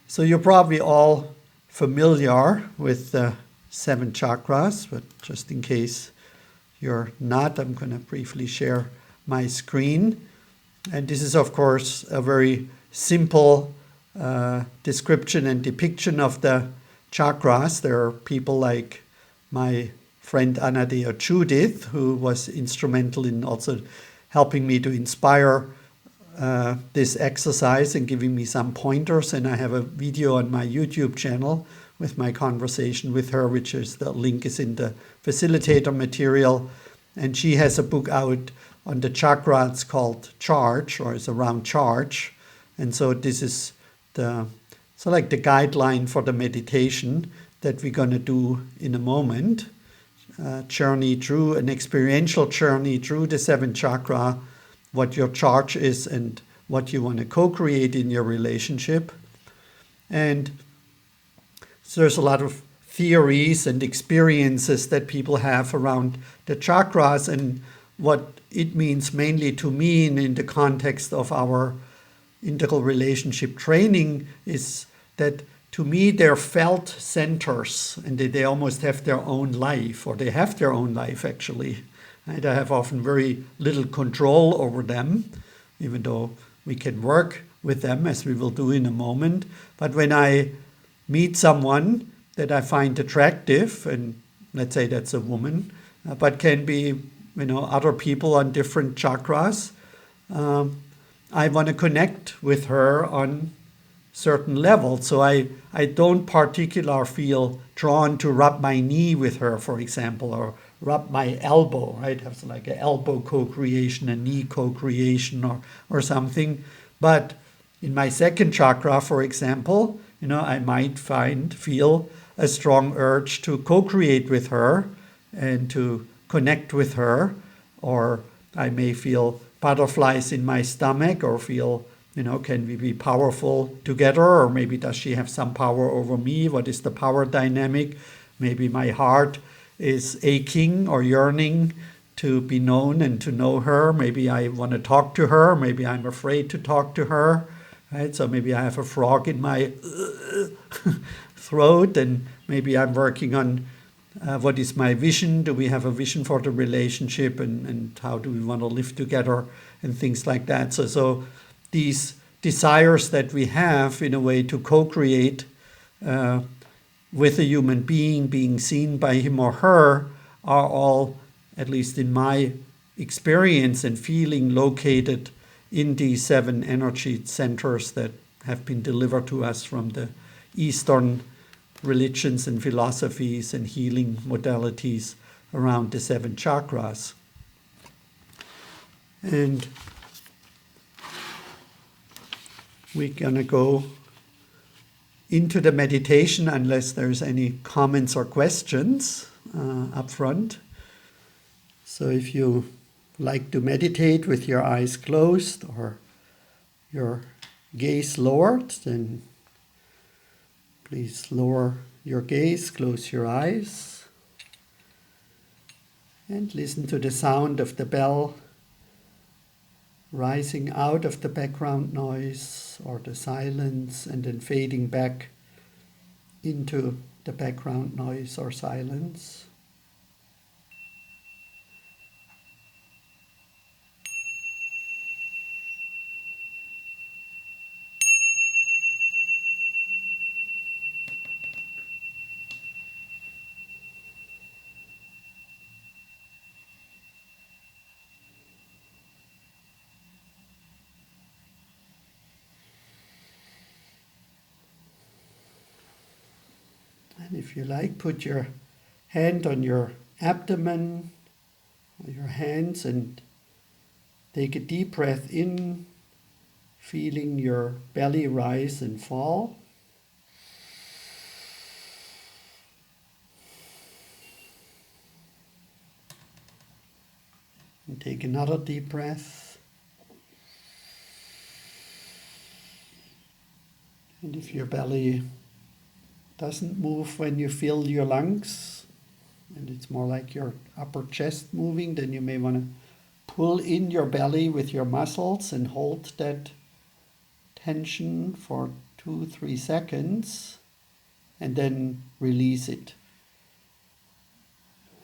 So you're probably all familiar with the 7 chakras, but just in case you're not, I'm going to briefly share my screen. And this is, of course, a very simple description and depiction of the chakras. There are people like my friend Anadea Judith, who was instrumental in also helping me to inspire this exercise and giving me some pointers. And I have a video on my YouTube channel with my conversation with her, which is, the link is in the facilitator material. And she has a book out on the chakra. It's called Charge, or it's around charge. And so this is the guideline for the meditation that we're going to do in a moment. Journey through an experiential journey through the 7 chakra, what your charge is and what you want to co-create in your relationship. And so there's a lot of theories and experiences that people have around the chakras, and what it means mainly to me in the context of our integral relationship training is that to me they're felt centers, and they almost have their own life, or they have their own life actually. And I have often very little control over them, even though we can work with them, as we will do in a moment. But when I meet someone that I find attractive, and let's say that's a woman, but can be, other people on different chakras, I want to connect with her on certain levels. So I don't particularly feel drawn to rub my knee with her, for example, or rub my elbow, right? Have like an elbow co-creation, a knee co-creation, or something. But in my 2nd chakra, for example, I might feel a strong urge to co-create with her and to connect with her, or I may feel butterflies in my stomach, or feel, can we be powerful together, or maybe does she have some power over me? What is the power dynamic? Maybe my heart is aching or yearning to be known and to know her. Maybe I want to talk to her. Maybe I'm afraid to talk to her, right? So maybe I have a frog in my throat, and maybe I'm working on what is my vision? Do we have a vision for the relationship, and how do we want to live together, and things like that. So these desires that we have in a way to co-create with a human being seen by him or her, are all, at least in my experience and feeling, located in these 7 energy centers that have been delivered to us from the Eastern religions and philosophies and healing modalities around the 7 chakras. And we're going to go into the meditation unless there's any comments or questions up front. So if you like to meditate with your eyes closed or your gaze lowered, then please lower your gaze, close your eyes, and listen to the sound of the bell rising out of the background noise or the silence, and then fading back into the background noise or silence. And if you like, put your hand on your abdomen, or your hands, and take a deep breath in, feeling your belly rise and fall. And take another deep breath. And if your belly doesn't move when you fill your lungs, and it's more like your upper chest moving, then you may want to pull in your belly with your muscles and hold that tension for 2-3 seconds, and then release it.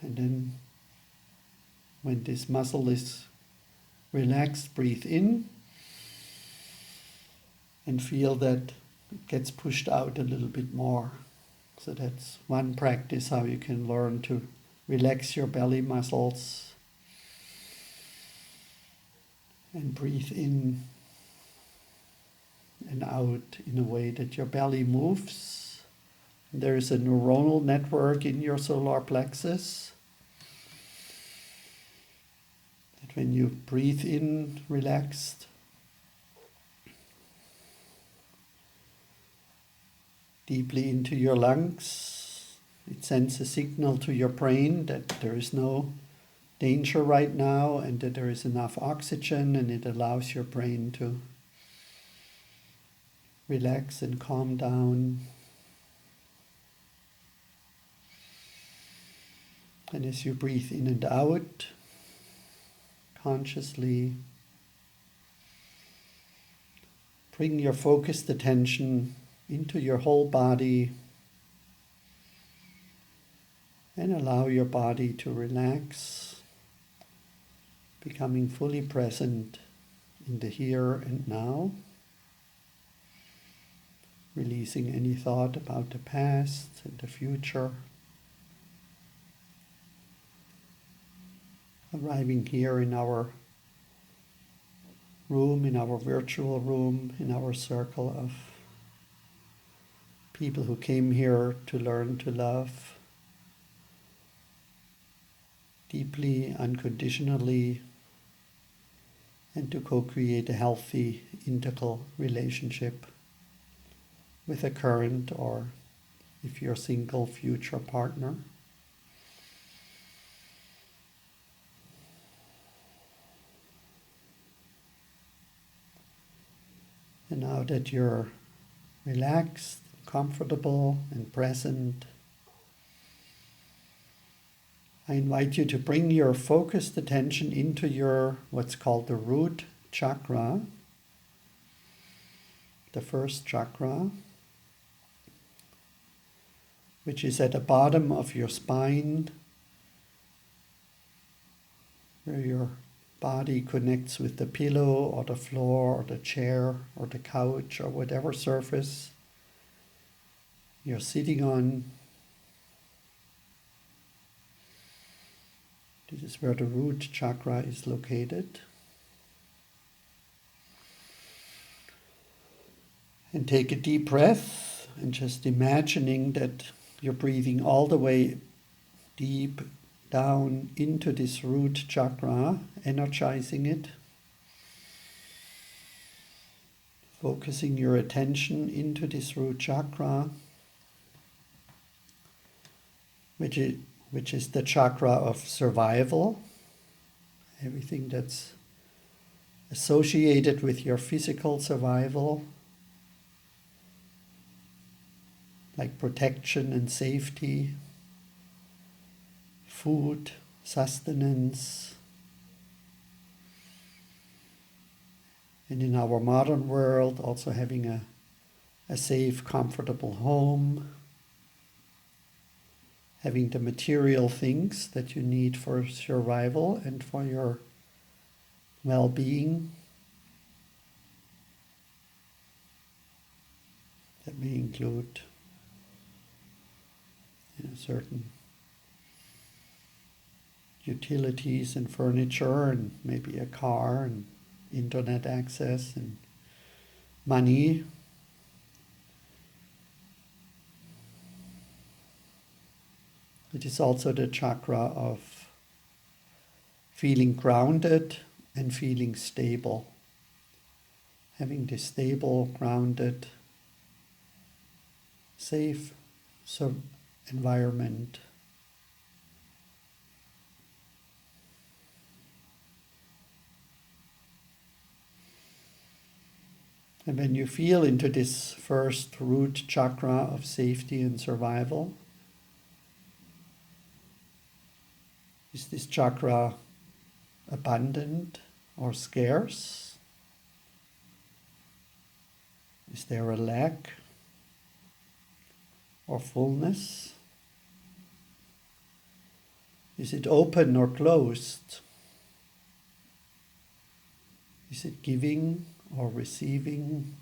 And then when this muscle is relaxed, breathe in and feel that it gets pushed out a little bit more. So that's one practice how you can learn to relax your belly muscles and breathe in and out in a way that your belly moves. There is a neuronal network in your solar plexus that when you breathe in relaxed, deeply into your lungs, it sends a signal to your brain that there is no danger right now and that there is enough oxygen, and it allows your brain to relax and calm down. And as you breathe in and out, consciously bring your focused attention into your whole body and allow your body to relax, becoming fully present in the here and now, releasing any thought about the past and the future, arriving here in our room, in our virtual room, in our circle of people who came here to learn to love deeply, unconditionally, and to co-create a healthy, integral relationship with a current, or if you're single, future partner. And now that you're relaxed, comfortable, and present, I invite you to bring your focused attention into your what's called the root chakra, the first chakra, which is at the bottom of your spine, where your body connects with the pillow or the floor or the chair or the couch or whatever surface you're sitting on. This is where the root chakra is located. And take a deep breath and just imagining that you're breathing all the way deep down into this root chakra, energizing it, focusing your attention into this root chakra, which is the chakra of survival, everything that's associated with your physical survival, like protection and safety, food, sustenance. And in our modern world, also having a safe, comfortable home, having the material things that you need for survival and for your well-being. That may include certain utilities and furniture, and maybe a car and internet access and money. It is also the chakra of feeling grounded and feeling stable. Having this stable, grounded, safe environment. And when you feel into this first root chakra of safety and survival, is this chakra abundant or scarce? Is there a lack? or fullness? Is it open or closed? Is it giving or receiving?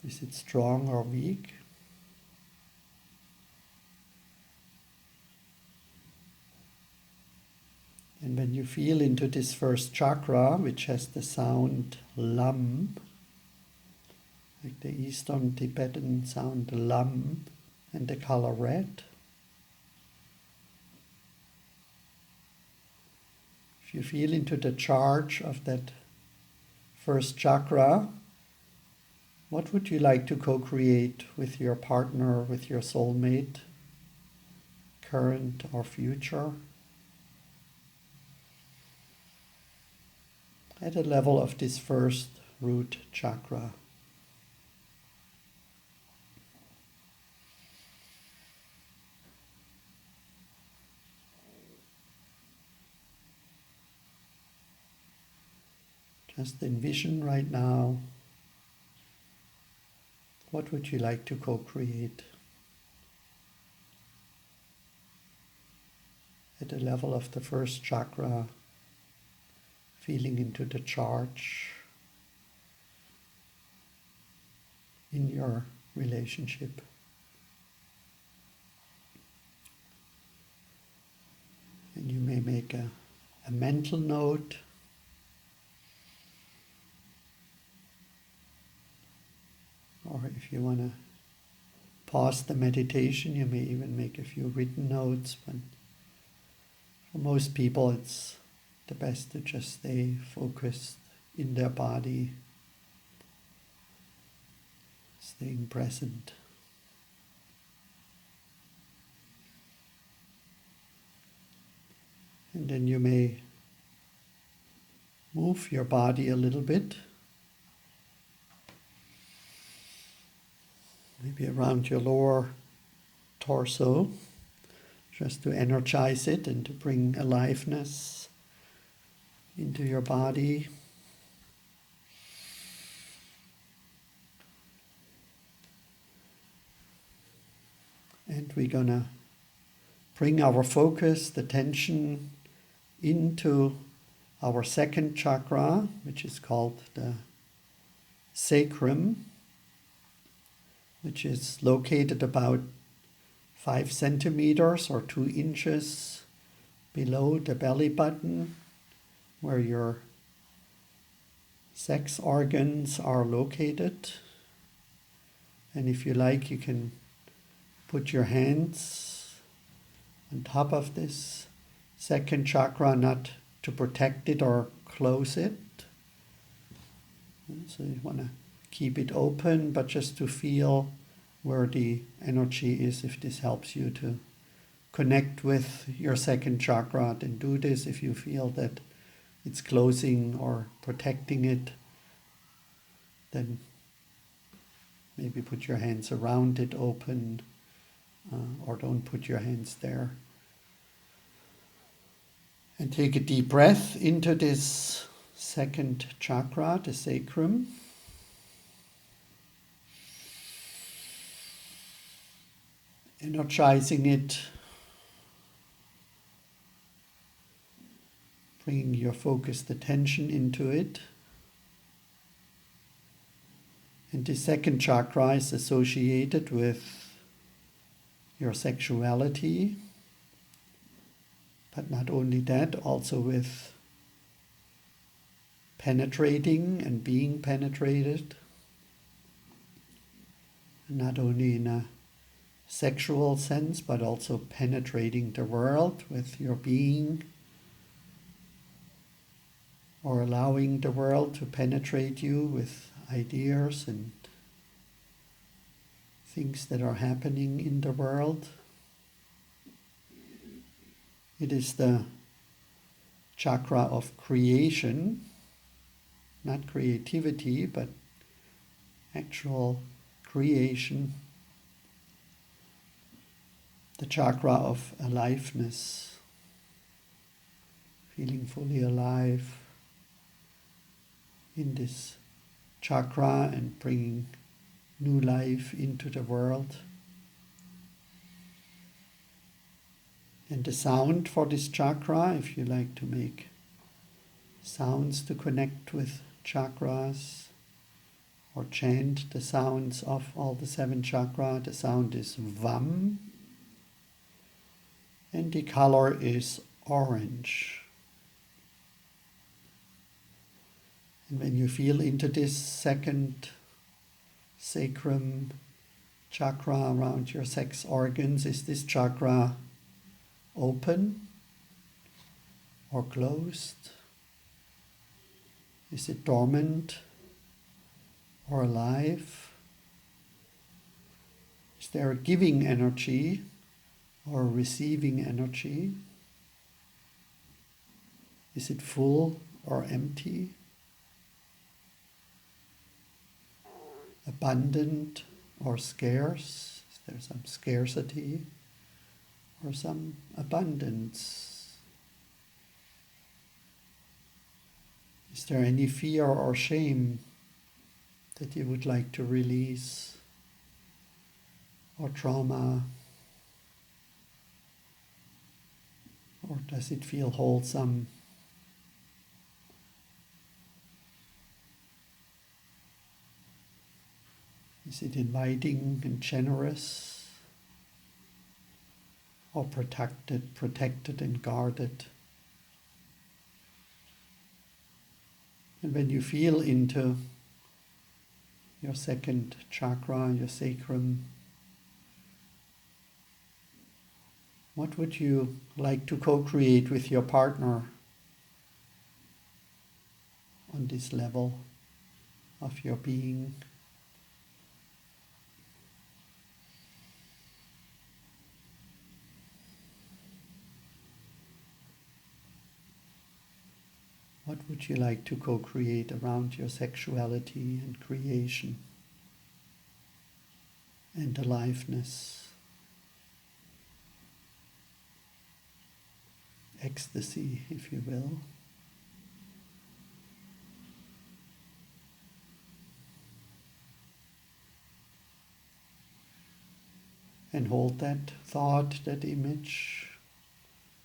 Is it strong or weak? And when you feel into this first chakra, which has the sound lam, like the Eastern Tibetan sound lam, and the color red, if you feel into the charge of that first chakra, what would you like to co-create with your partner, with your soulmate, current or future? At the level of this first root chakra. Just envision right now, what would you like to co-create? At the level of the first chakra, feeling into the charge in your relationship. And you may make a mental note, or if you want to pause the meditation, you may even make a few written notes, but for most people it's the best to just stay focused in their body, staying present. And then you may move your body a little bit, maybe around your lower torso, just to energize it and to bring aliveness into your body. And we're going to bring our focus, the tension, into our second chakra, which is called the sacrum, which is located about 5 centimeters or 2 inches below the belly button, where your sex organs are located. And if you like, you can put your hands on top of this second chakra, not to protect it or close it. So you want to keep it open, but just to feel where the energy is. If this helps you to connect with your second chakra, then do this. If you feel that it's closing or protecting it, then maybe put your hands around it open, or don't put your hands there. And take a deep breath into this second chakra, the sacrum. Energizing it, bringing your focused attention into it. And the second chakra is associated with your sexuality, but not only that, also with penetrating and being penetrated. And not only in a sexual sense, but also penetrating the world with your being, or allowing the world to penetrate you with ideas and things that are happening in the world. It is the chakra of creation, not creativity, but actual creation. The chakra of aliveness, feeling fully alive in this chakra and bringing new life into the world. And the sound for this chakra, if you like to make sounds to connect with chakras or chant the sounds of all the 7 chakras, the sound is Vam, and the color is orange. And when you feel into this second sacrum chakra around your sex organs, is this chakra open or closed? Is it dormant or alive? Is there a giving energy or a receiving energy? Is it full or empty? Abundant or scarce? Is there some scarcity or some abundance? Is there any fear or shame that you would like to release, or trauma? Or does it feel wholesome? Is it inviting and generous, or protected and guarded? And when you feel into your second chakra, your sacrum, what would you like to co-create with your partner on this level of your being? What would you like to co-create around your sexuality and creation and aliveness, ecstasy, if you will? And hold that thought, that image,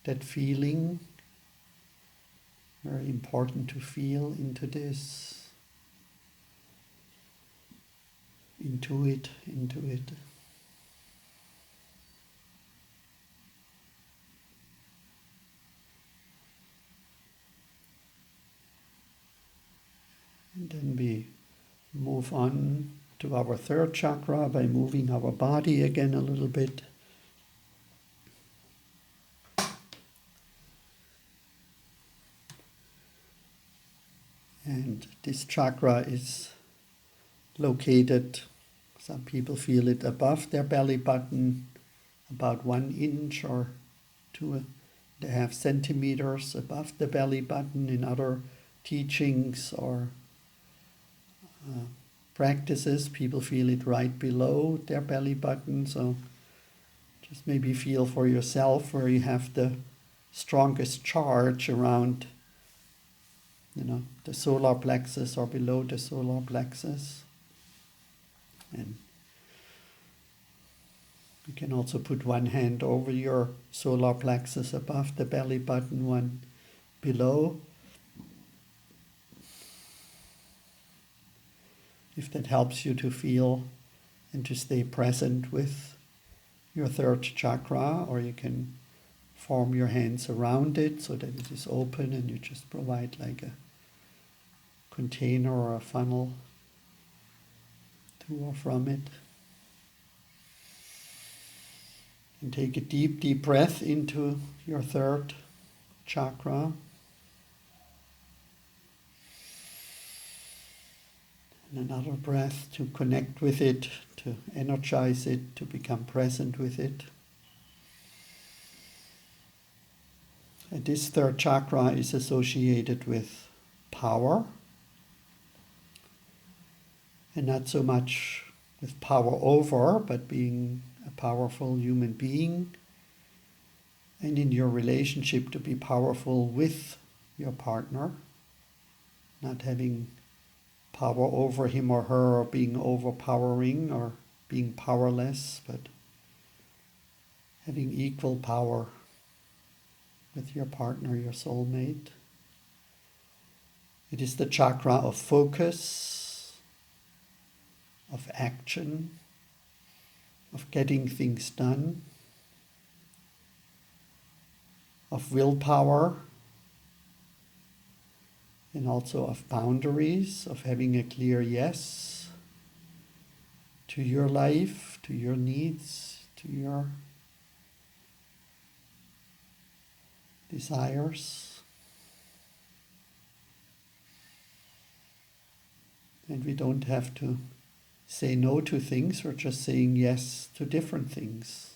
that feeling. Very important to feel into this. Intuit into it. And then we move on to our third chakra by moving our body again a little bit. And this chakra is located, some people feel it above their belly button, about 1 inch or 2.5 centimeters above the belly button. In other teachings or practices, people feel it right below their belly button. So just maybe feel for yourself where you have the strongest charge around, the solar plexus or below the solar plexus. And you can also put one hand over your solar plexus above the belly button, one below. If that helps you to feel and to stay present with your third chakra, or you can form your hands around it so that it is open and you just provide like a container or a funnel to or from it. And take a deep, deep breath into your third chakra. And another breath to connect with it, to energize it, to become present with it. And this third chakra is associated with power, and not so much with power over, but being a powerful human being, and in your relationship to be powerful with your partner, not having power over him or her, or being overpowering or being powerless, but having equal power with your partner, your soulmate. It is the chakra of focus, of action, of getting things done, of willpower, and also of boundaries, of having a clear yes to your life, to your needs, to your desires. And we don't have to say no to things, we're just saying yes to different things.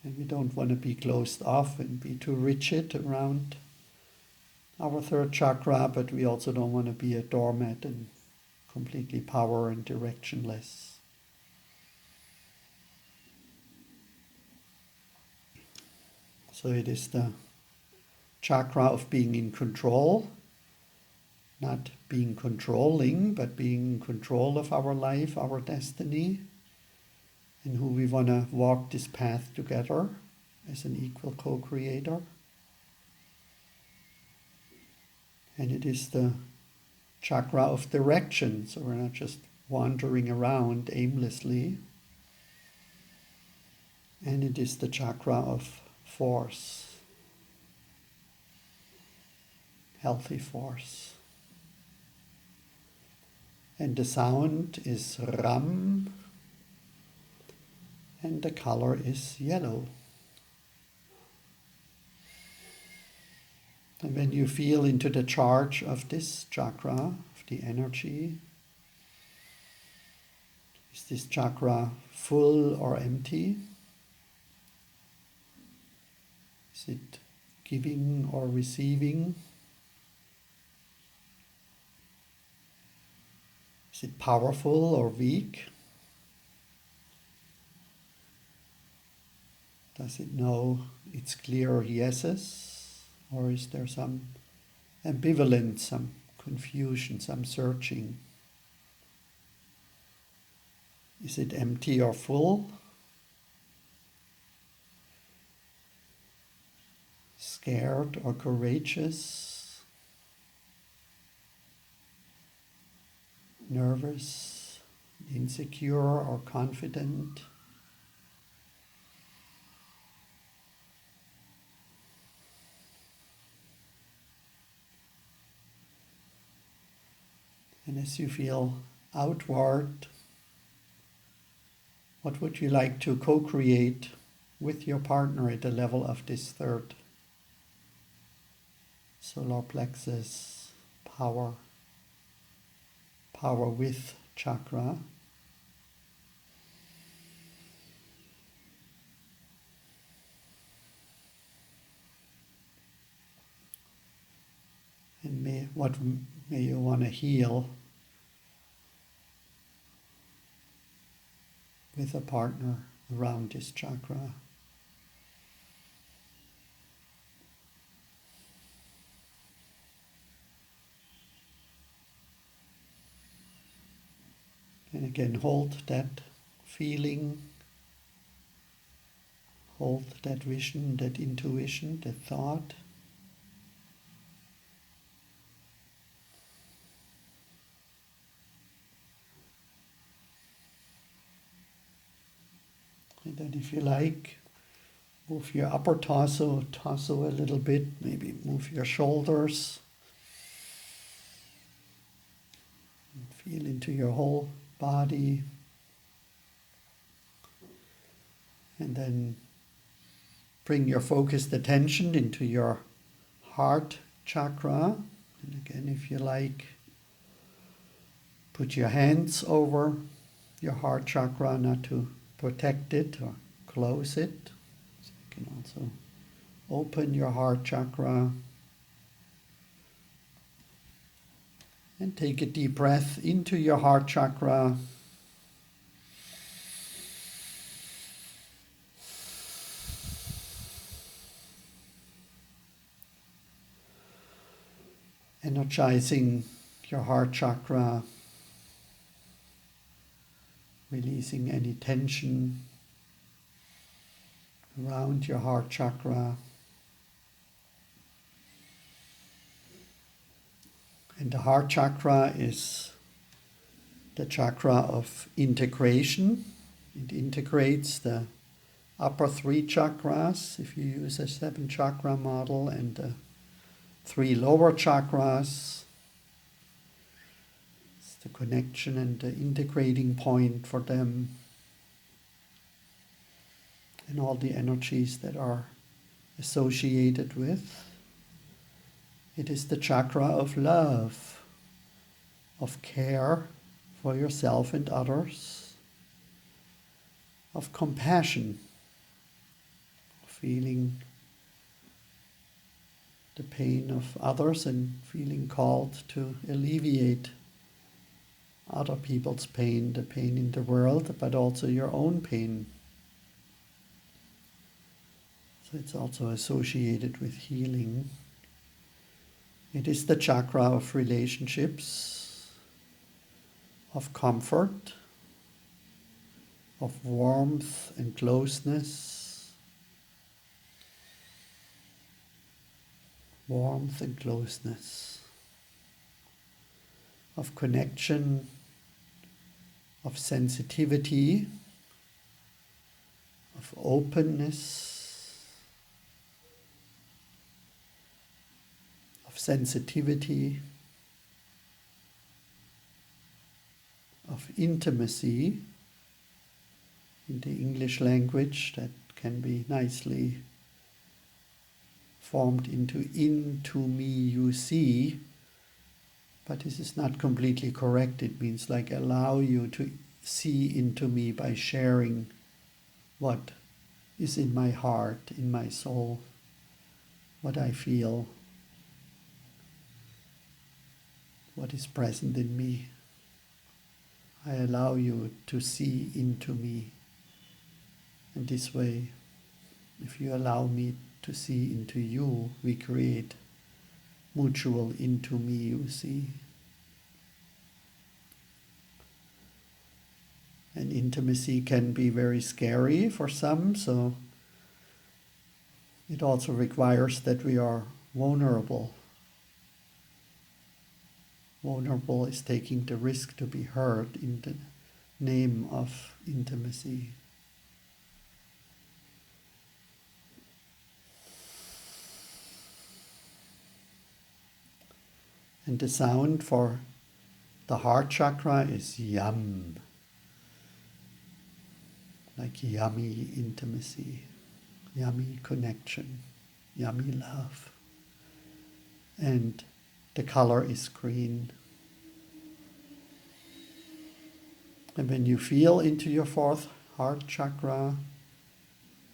And we don't want to be closed off and be too rigid around our third chakra, but we also don't want to be a doormat and completely power and directionless. So it is the chakra of being in control, not being controlling, but being in control of our life, our destiny, and who we want to walk this path together as an equal co-creator. And it is the chakra of direction, so we're not just wandering around aimlessly. And it is the chakra of force, healthy force. And the sound is Ram, and the color is yellow. And when you feel into the charge of this chakra, of the energy, is this chakra full or empty? Is it giving or receiving? Is it powerful or weak? Does it know its clear yeses? Or is there some ambivalence, some confusion, some searching? Is it empty or full? Scared or courageous? Nervous, insecure or confident? And as you feel outward, what would you like to co-create with your partner at the level of this third solar plexus power with chakra? And what may you want to heal with a partner around this chakra? And again, hold that feeling, hold that vision, that intuition, that thought. And then if you like, move your upper torso a little bit, maybe move your shoulders. And feel into your whole body. And then bring your focused attention into your heart chakra. And again, if you like, put your hands over your heart chakra, not to protect it or close it. So you can also open your heart chakra. And take a deep breath into your heart chakra. energizing your heart chakra, releasing any tension around your heart chakra. And the heart chakra is the chakra of integration. It integrates the upper three chakras, if you use a 7-chakra model, and the 3 lower chakras. It's the connection and the integrating point for them, and all the energies that are associated with. It is the chakra of love, of care for yourself and others, of compassion, feeling the pain of others and feeling called to alleviate other people's pain, the pain in the world, but also your own pain. So it's also associated with healing. It is the chakra of relationships, of comfort, of warmth and closeness. Warmth and closeness, of connection, of sensitivity, of openness, of sensitivity, of intimacy. In the English language, that can be nicely formed into me you see, but this is not completely correct. It means like allow you to see into me by sharing what is in my heart, in my soul, what I feel, what is present in me. I allow you to see into me. And this way, if you allow me to see into you, we create mutual into me you see. And intimacy can be very scary for some, so it also requires that we are vulnerable. Vulnerable is taking the risk to be heard in the name of intimacy. And the sound for the heart chakra is yum, like yummy intimacy, yummy connection, yummy love. And the color is green. And when you feel into your 4th heart chakra,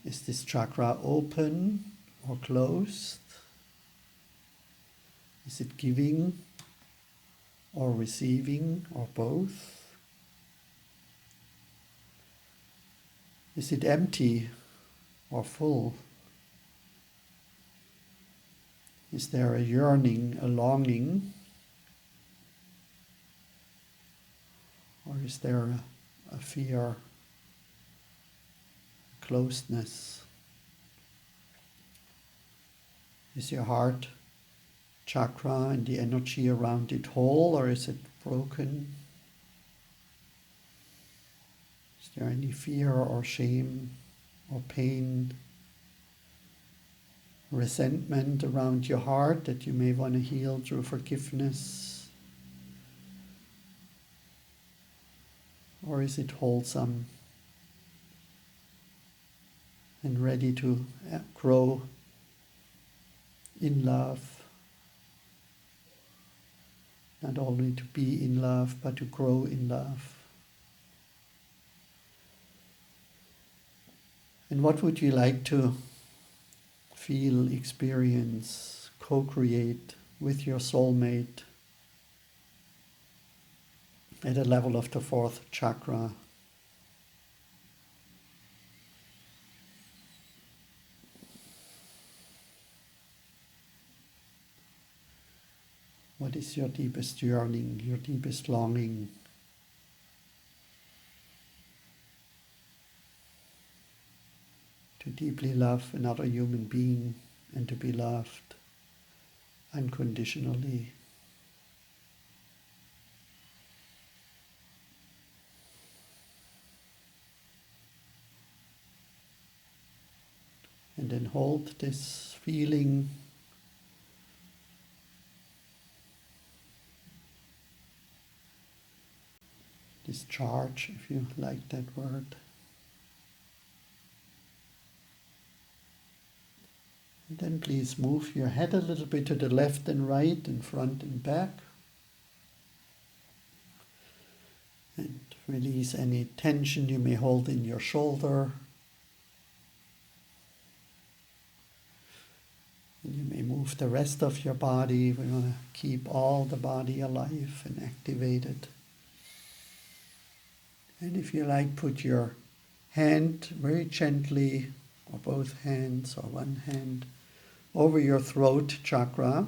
is this chakra open or closed? Is it giving or receiving or both? Is it empty or full? Is there a yearning, a longing? Or is there a fear, closeness? Is your heart chakra and the energy around it whole, or is it broken? Is there any fear or shame or pain, resentment around your heart that you may want to heal through forgiveness? Or is it wholesome and ready to grow in love? Not only to be in love, but to grow in love. And what would you like to feel, experience, co-create with your soulmate at a level of the 4th chakra? What is your deepest yearning, your deepest longing? To deeply love another human being and to be loved unconditionally. And then hold this feeling, this charge, if you like that word. And then please move your head a little bit to the left and right and front and back. And release any tension you may hold in your shoulder. And you may move the rest of your body. We want to keep all the body alive and activated. And if you like, put your hand very gently, or both hands, or one hand, over your throat chakra.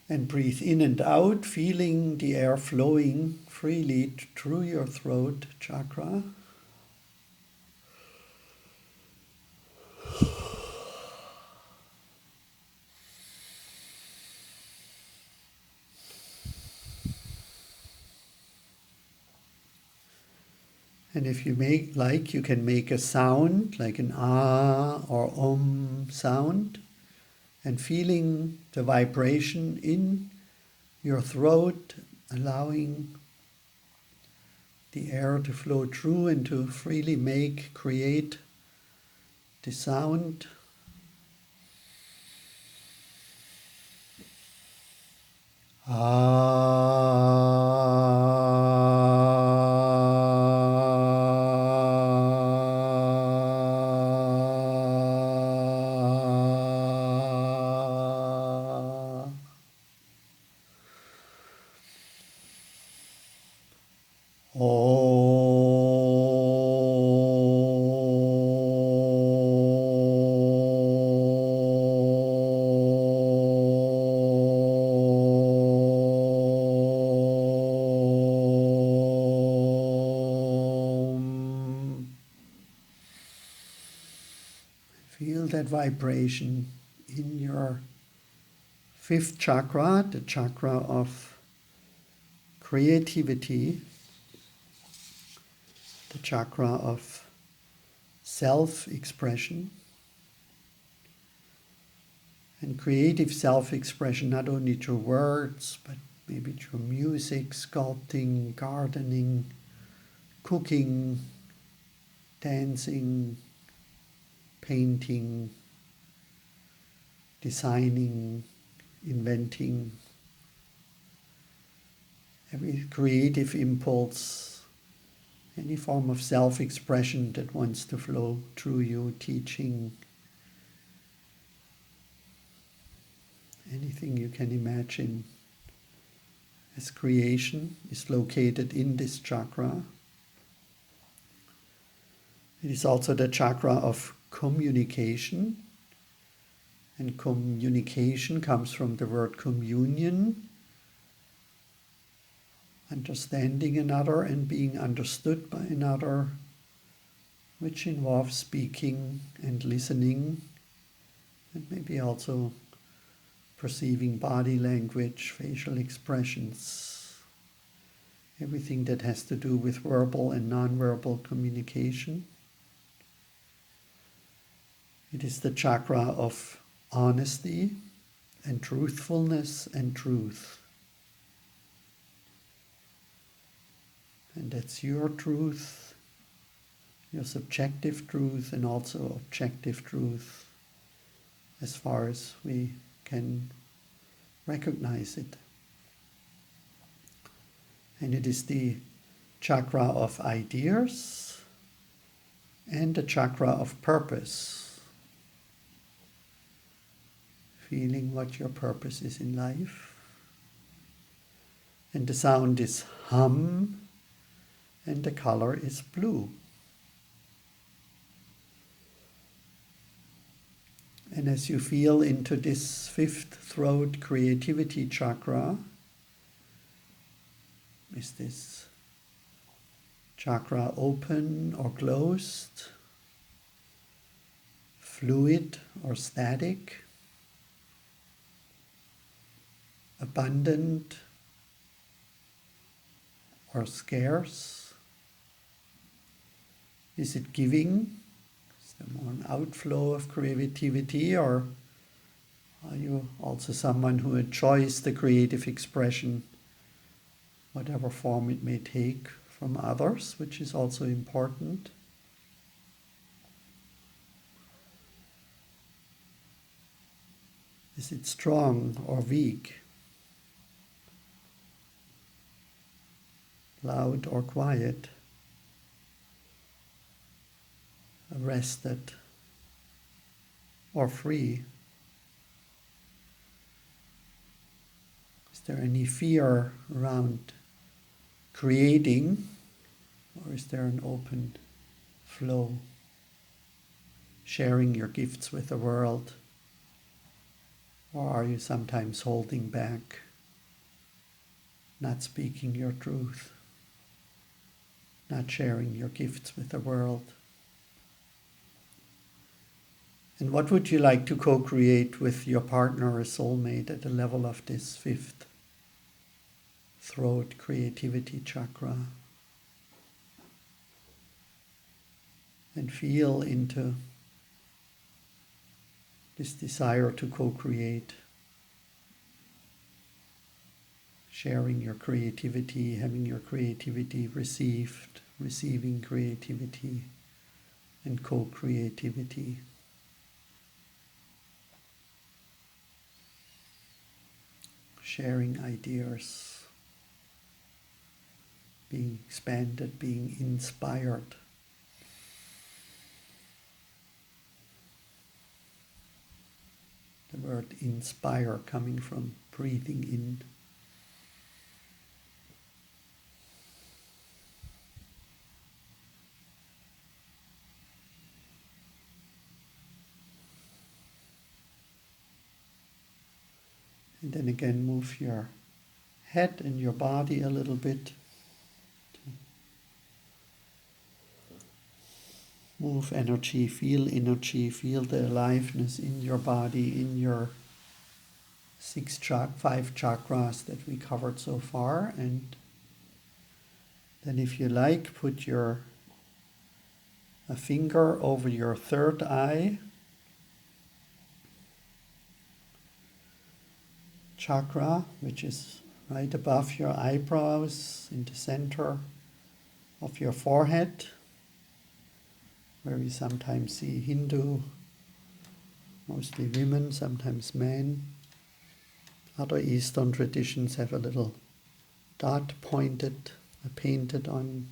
And breathe in and out, feeling the air flowing freely through your throat chakra. And if you you can make a sound, like an ah or sound, and feeling the vibration in your throat, allowing the air to flow through and to freely create the sound. Feel that vibration in your fifth chakra, the chakra of creativity, the chakra of self-expression. And creative self-expression not only through words, but maybe through music, sculpting, gardening, cooking, dancing, painting, designing, inventing. Every creative impulse, any form of self-expression that wants to flow through you, teaching, anything you can imagine as creation is located in this chakra. It is also the chakra of communication. And communication comes from the word communion, understanding another and being understood by another, which involves speaking and listening, and maybe also perceiving body language, facial expressions, everything that has to do with verbal and non-verbal communication. It is the chakra of honesty and truthfulness and truth. And that's your truth, your subjective truth, and also objective truth, as far as we can recognize it. And it is the chakra of ideas and the chakra of purpose. Feeling what your purpose is in life. And the sound is hum, and the color is blue. And as you feel into this fifth throat creativity chakra, is this chakra open or closed, fluid or static, abundant or scarce? Is it giving? Is there more an outflow of creativity, or are you also someone who enjoys the creative expression, whatever form it may take, from others, which is also important? Is it strong or weak? Loud or quiet? Arrested or free? Is there any fear around creating, or is there an open flow, sharing your gifts with the world? Or are you sometimes holding back, not speaking your truth, not sharing your gifts with the world? And what would you like to co-create with your partner or soulmate at the level of this fifth throat creativity chakra? And feel into this desire to co-create, sharing your creativity, having your creativity received, receiving creativity and co-creativity. Sharing ideas, being expanded, being inspired. The word inspire coming from breathing in. And then again move your head and your body a little bit. Move energy, feel the aliveness in your body, in your five chakras that we covered so far. And then if you like, put a finger over your third eye chakra, which is right above your eyebrows in the center of your forehead, where we sometimes see Hindu, mostly women, sometimes men. Other Eastern traditions have a little dot painted on,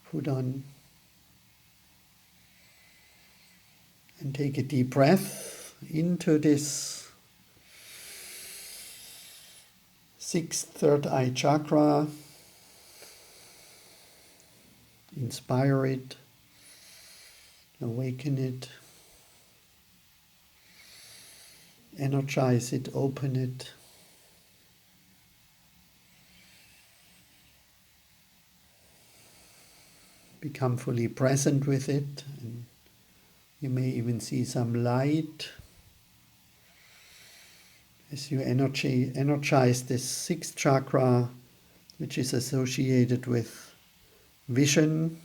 put on. And take a deep breath into this sixth third eye chakra. Inspire it, awaken it, energize it, open it. Become fully present with it, and you may even see some light as you energize this sixth chakra, which is associated with vision,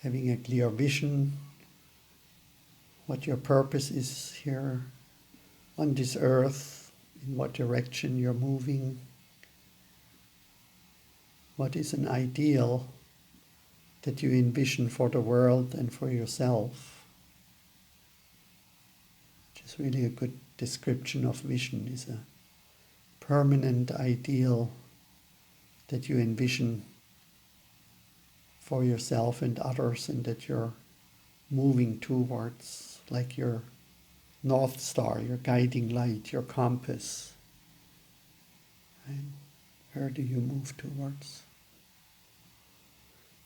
having a clear vision, what your purpose is here on this earth, in what direction you're moving, what is an ideal that you envision for the world and for yourself. Which is really a good description of vision, is a permanent ideal that you envision for yourself and others, and that you're moving towards, like your North Star, your guiding light, your compass. And where do you move towards?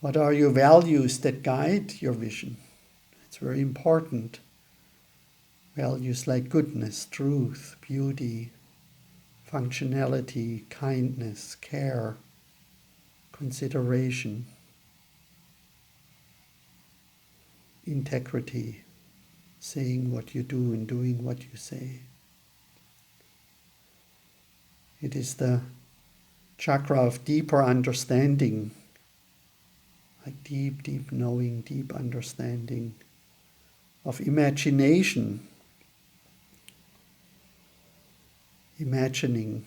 What are your values that guide your vision? It's very important. Values like goodness, truth, beauty, functionality, kindness, care, consideration, integrity, saying what you do and doing what you say. It is the chakra of deeper understanding, like deep, deep knowing, deep understanding, of imagination, imagining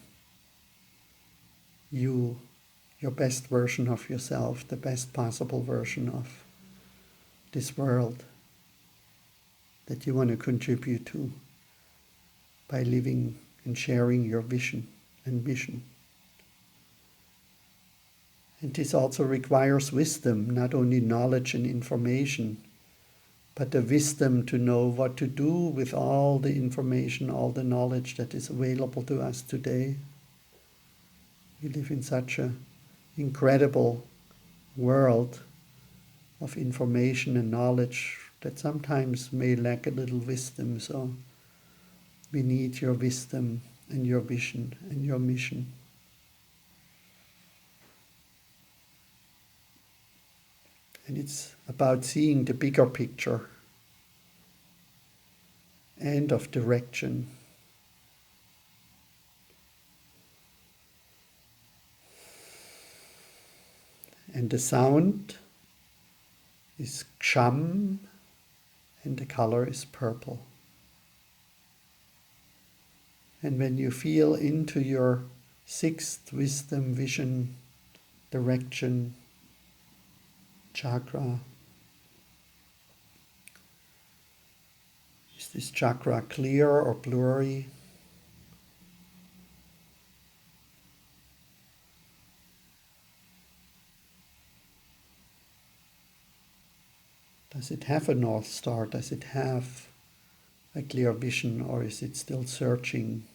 you, your best version of yourself, the best possible version of this world that you want to contribute to by living and sharing your vision and mission. And this also requires wisdom, not only knowledge and information, but the wisdom to know what to do with all the information, all the knowledge that is available to us today. We live in such an incredible world of information and knowledge that sometimes may lack a little wisdom, so we need your wisdom and your vision and your mission. And it's about seeing the bigger picture and of direction. And the sound is ksham, and the color is purple. And when you feel into your sixth wisdom, vision, direction, chakra, is this chakra clear or blurry? Does it have a North Star? Does it have a clear vision, or is it still searching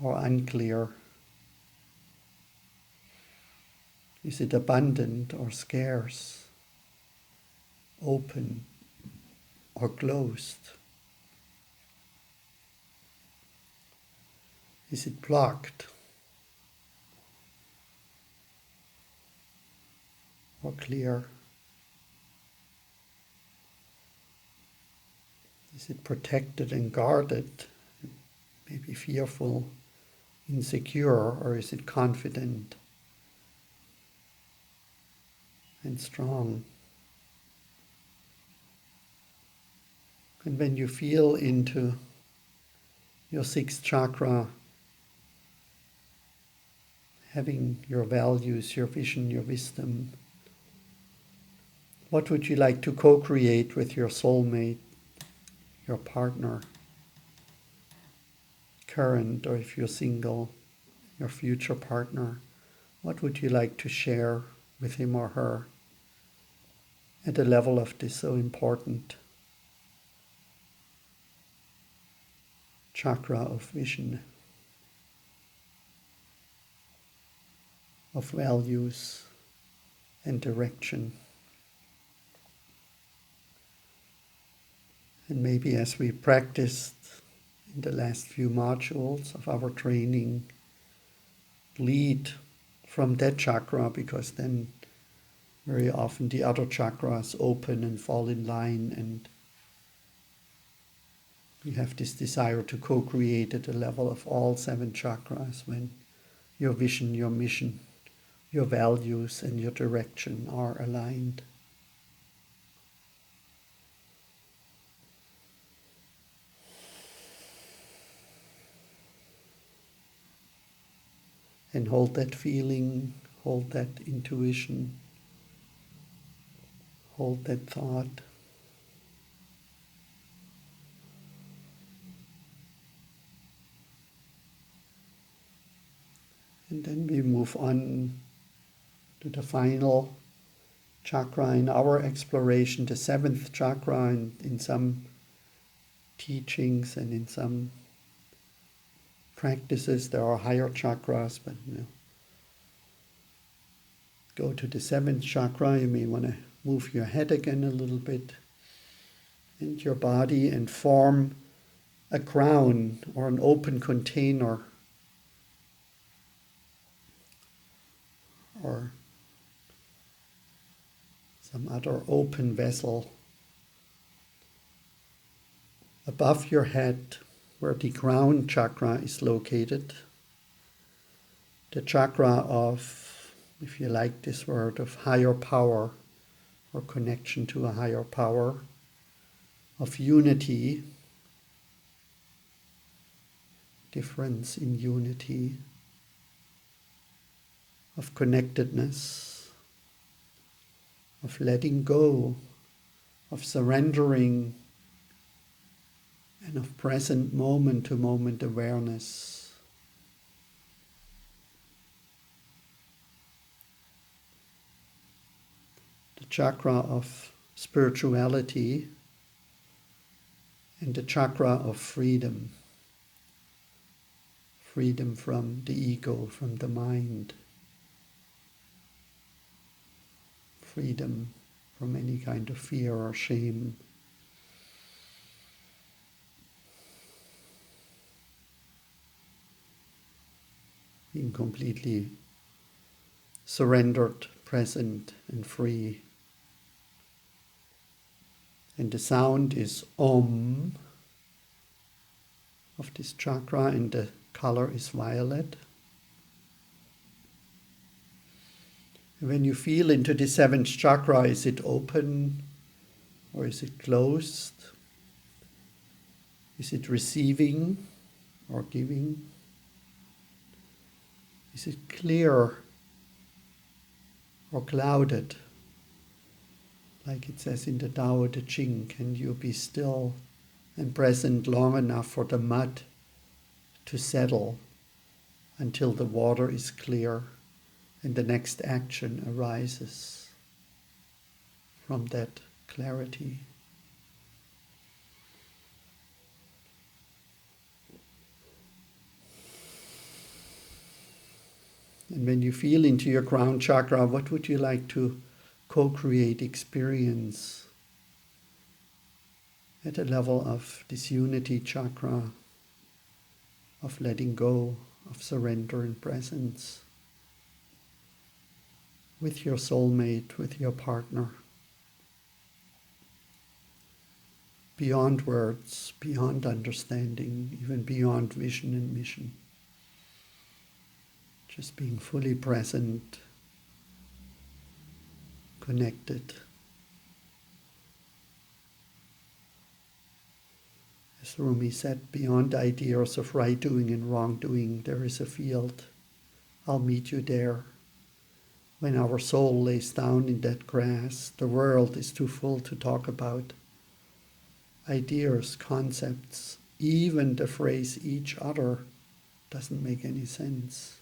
or unclear? Is it abundant or scarce, open or closed? Is it blocked or clear? Is it protected and guarded, maybe fearful, insecure, or is it confident and strong? And when you feel into your sixth chakra, having your values, your vision, your wisdom, what would you like to co-create with your soulmate, your partner, current, or if you're single, your future partner? What would you like to share with him or her at the level of this so important chakra of vision, of values and direction? And maybe as we practiced in the last few modules of our training, lead from that chakra, because then very often the other chakras open and fall in line, and we have this desire to co-create at the level of all 7 chakras when your vision, your mission, your values and your direction are aligned. And hold that feeling, hold that intuition, hold that thought. And then we move on to the final chakra in our exploration, the 7th chakra. And in some teachings and in some practices there are higher chakras, but go to the 7th chakra. You may want to move your head again a little bit. and your body and form a crown or an open container or some other open vessel above your head where the crown chakra is located. The chakra of, if you like this word, of higher power or connection to a higher power, of unity, difference in unity, of connectedness, of letting go, of surrendering, and of present moment-to-moment awareness. The chakra of spirituality and the chakra of freedom. Freedom from the ego, from the mind. Freedom from any kind of fear or shame. Being completely surrendered, present and free. And the sound is Om of this chakra, and the color is violet. And when you feel into the seventh chakra, is it open or is it closed? Is it receiving or giving? Is it clear or clouded? Like it says in the Tao Te Ching, can you be still and present long enough for the mud to settle until the water is clear and the next action arises from that clarity? And when you feel into your crown chakra, what would you like to co-create, experience at a level of this unity chakra, of letting go, of surrender and presence with your soulmate, with your partner, beyond words, beyond understanding, even beyond vision and mission. Just being fully present, connected. As Rumi said, beyond ideas of right doing and wrong doing, there is a field. I'll meet you there. When our soul lays down in that grass, the world is too full to talk about. Ideas, concepts, even the phrase each other doesn't make any sense.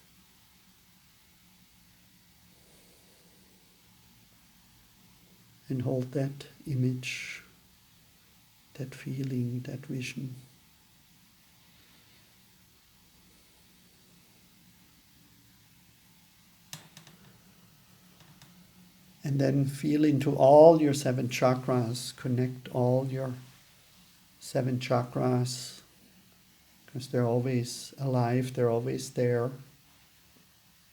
And hold that image, that feeling, that vision. And then feel into all your 7 chakras, connect all your 7 chakras, because they're always alive, they're always there,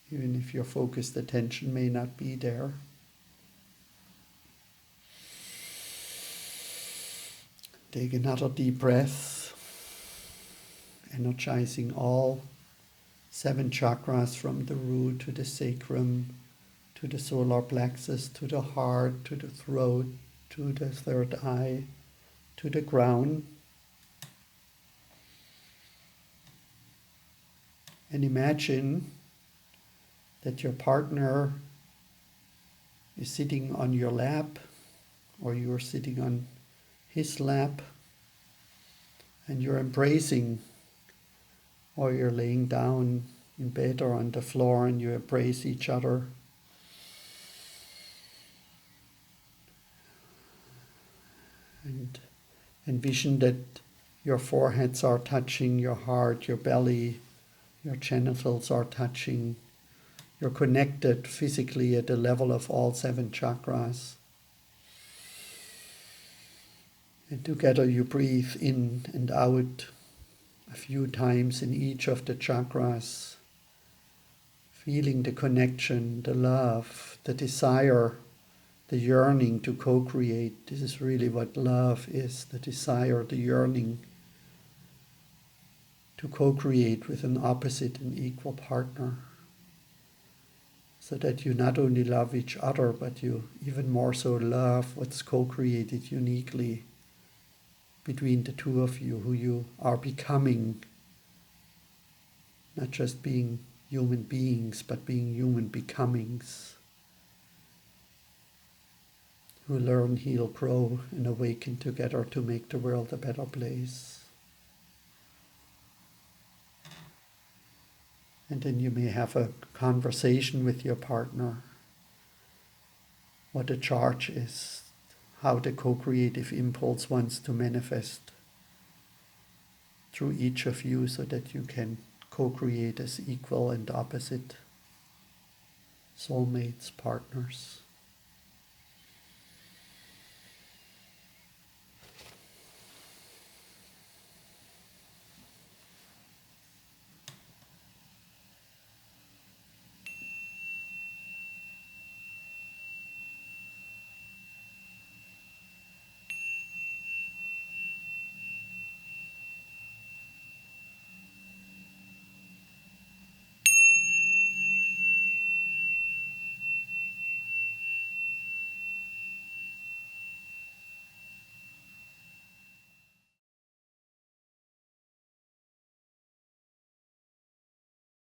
even if your focused attention may not be there. Take another deep breath, energizing all 7 chakras from the root to the sacrum, to the solar plexus, to the heart, to the throat, to the third eye, to the crown. And imagine that your partner is sitting on your lap, or you're sitting on his lap, and you're embracing, or you're laying down in bed or on the floor and you embrace each other. And envision that your foreheads are touching, your heart, your belly, your genitals are touching. You're connected physically at the level of all 7 chakras. And together you breathe in and out a few times in each of the chakras, feeling the connection, the love, the desire, the yearning to co-create. This is really what love is, the desire, the yearning to co-create with an opposite and equal partner, so that you not only love each other, but you even more so love what's co-created uniquely between the two of you, who you are becoming, not just being human beings, but being human becomings, who learn, heal, grow, and awaken together to make the world a better place. And then you may have a conversation with your partner, what the charge is, how the co-creative impulse wants to manifest through each of you, so that you can co-create as equal and opposite soulmates, partners.